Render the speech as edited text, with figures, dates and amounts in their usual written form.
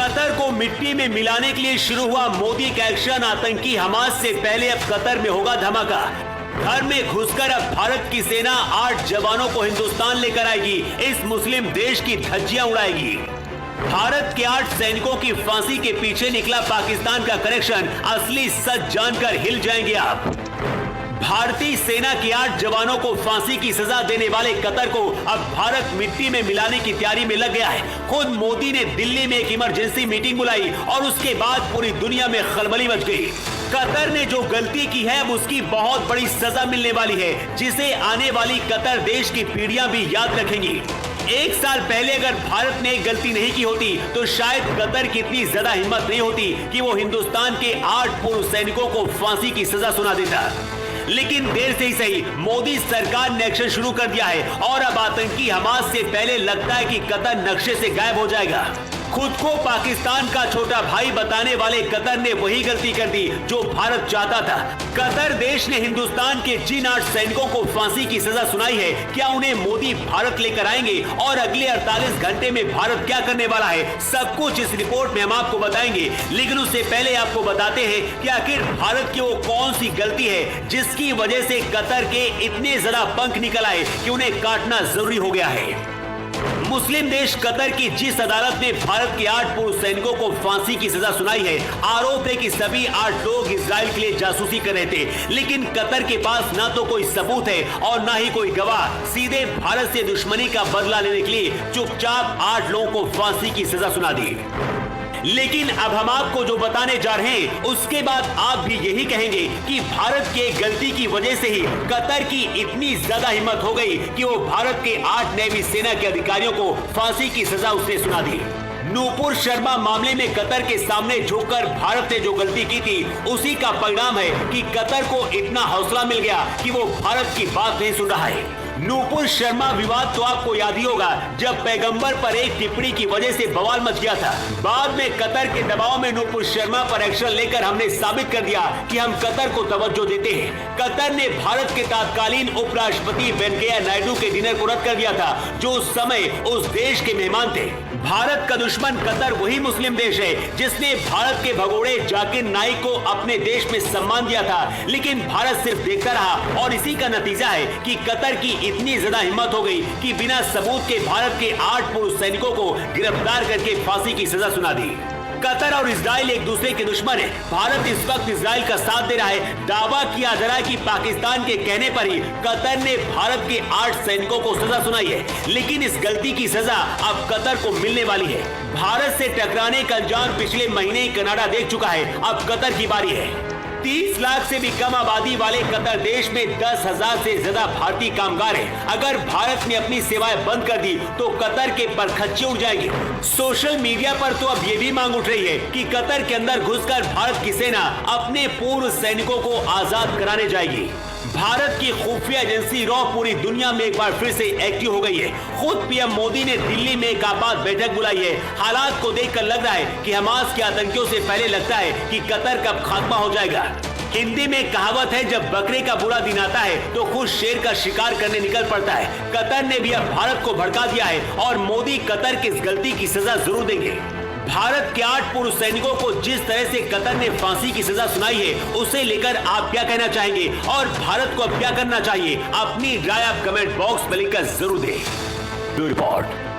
Qatar को मिट्टी में मिलाने के लिए शुरू हुआ मोदी का एक्शन। आतंकी हमास से पहले अब कतर में होगा धमाका। घर में घुसकर अब भारत की सेना 8 जवानों को हिंदुस्तान लेकर आएगी। इस मुस्लिम देश की धज्जियां उड़ाएगी। भारत के 8 सैनिकों की फांसी के पीछे निकला पाकिस्तान का कनेक्शन। असली सच जानकर हिल जाएंगे आप। भारतीय सेना के 8 जवानों को फांसी की सजा देने वाले कतर को अब भारत मिट्टी में मिलाने की तैयारी में लग गया है। खुद मोदी ने दिल्ली में एक इमरजेंसी मीटिंग बुलाई और उसके बाद पूरी दुनिया में खलबली मच गई। कतर ने जो गलती की है अब उसकी बहुत बड़ी सजा मिलने वाली है, जिसे आने वाली कतर देश की पीढ़ियां भी याद रखेंगी। 1 साल पहले अगर भारत ने गलती नहीं की होती तो शायद कतर की इतनी ज्यादा हिम्मत नहीं होती कि वो हिंदुस्तान के 8 पूर्व सैनिकों को फांसी की सजा सुना देता। लेकिन देर से ही सही मोदी सरकार ने एक्शन शुरू कर दिया है और अब आतंकी हमास से पहले लगता है कि कतर नक्शे से गायब हो जाएगा। खुद को पाकिस्तान का छोटा भाई बताने वाले कतर ने वही गलती कर दी जो भारत चाहता था। कतर देश ने हिंदुस्तान के जिन 8 सैनिकों को फांसी की सजा सुनाई है, क्या उन्हें मोदी भारत लेकर आएंगे और अगले 48 घंटे में भारत क्या करने वाला है, सब कुछ इस रिपोर्ट में हम आपको बताएंगे। लेकिन उससे पहले आपको बताते हैं कि आखिर भारत की वो कौन सी गलती है जिसकी वजह से कतर के इतने ज्यादा पंख निकल आए कि उन्हें काटना जरूरी हो गया है। मुस्लिम देश कतर की जिस अदालत ने भारत के 8 पूर्व सैनिकों को फांसी की सजा सुनाई है, आरोप है कि सभी 8 लोग इजराइल के लिए जासूसी कर रहे थे। लेकिन कतर के पास ना तो कोई सबूत है और ना ही कोई गवाह। सीधे भारत से दुश्मनी का बदला लेने के लिए चुपचाप 8 लोगों को फांसी की सजा सुना दी। लेकिन अब हम आपको जो बताने जा रहे हैं उसके बाद आप भी यही कहेंगे कि भारत के गलती की वजह से ही कतर की इतनी ज्यादा हिम्मत हो गई कि वो भारत के 8 नेवी सेना के अधिकारियों को फांसी की सजा उसने सुना दी। नूपुर शर्मा मामले में कतर के सामने झुककर भारत ने जो गलती की थी उसी का परिणाम है कि कतर को इतना हौसला मिल गया कि वो भारत की बात नहीं सुन रहा है। नूपुर शर्मा विवाद तो आपको याद ही होगा, जब पैगंबर पर एक टिप्पणी की वजह से बवाल मच गया था। बाद में कतर के दबाव में नूपुर शर्मा पर एक्शन लेकर हमने साबित कर दिया कि हम कतर को तवज्जो देते हैं। कतर ने भारत के तत्कालीन उपराष्ट्रपति वेंकैया नायडू के डिनर को रद्द कर दिया था, जो उस समय उस देश के मेहमान थे। भारत का दुश्मन कतर वही मुस्लिम देश है जिसने भारत के भगोड़े जाकिर नाइक को अपने देश में सम्मान दिया था। लेकिन भारत सिर्फ देखता रहा और इसी का नतीजा है कि कतर की इतनी ज्यादा हिम्मत हो गई कि बिना सबूत के भारत के 8 पूर्व सैनिकों को गिरफ्तार करके फांसी की सजा सुना दी। कतर और इजराइल एक दूसरे के दुश्मन है। भारत इस वक्त इजराइल का साथ दे रहा है। दावा किया जा रहा है कि पाकिस्तान के कहने पर ही कतर ने भारत के 8 सैनिकों को सजा सुनाई है। लेकिन इस गलती की सजा अब कतर को मिलने वाली है। भारत से टकराने का अंजाम पिछले महीने ही कनाडा देख चुका है। अब कतर की बारी है। 30 लाख से भी कम आबादी वाले कतर देश में 10,000 से ज्यादा भारतीय कामगार हैं। अगर भारत ने अपनी सेवाएं बंद कर दी तो कतर के परखच्चे उड़ जाएंगे। सोशल मीडिया पर तो अब ये भी मांग उठ रही है कि कतर के अंदर घुसकर भारत की सेना अपने पूर्व सैनिकों को आजाद कराने जाएगी। भारत की खुफिया एजेंसी रॉ पूरी दुनिया में एक बार फिर से एक्टिव हो गई है। खुद पीएम मोदी ने दिल्ली में एक आपात बैठक बुलाई है। हालात को देखकर लग रहा है कि हमास के आतंकियों से पहले लगता है कि कतर कब खात्मा हो जाएगा। हिंदी में कहावत है, जब बकरे का बुरा दिन आता है तो खुद शेर का शिकार करने निकल पड़ता है। कतर ने भी अब भारत को भड़का दिया है और मोदी कतर की इस गलती की सजा जरूर देंगे। भारत के 8 पूर्व सैनिकों को जिस तरह से कतर ने फांसी की सजा सुनाई है उसे लेकर आप क्या कहना चाहेंगे और भारत को अब क्या करना चाहिए? अपनी राय आप कमेंट बॉक्स में लिखकर जरूर दें। Bureau report.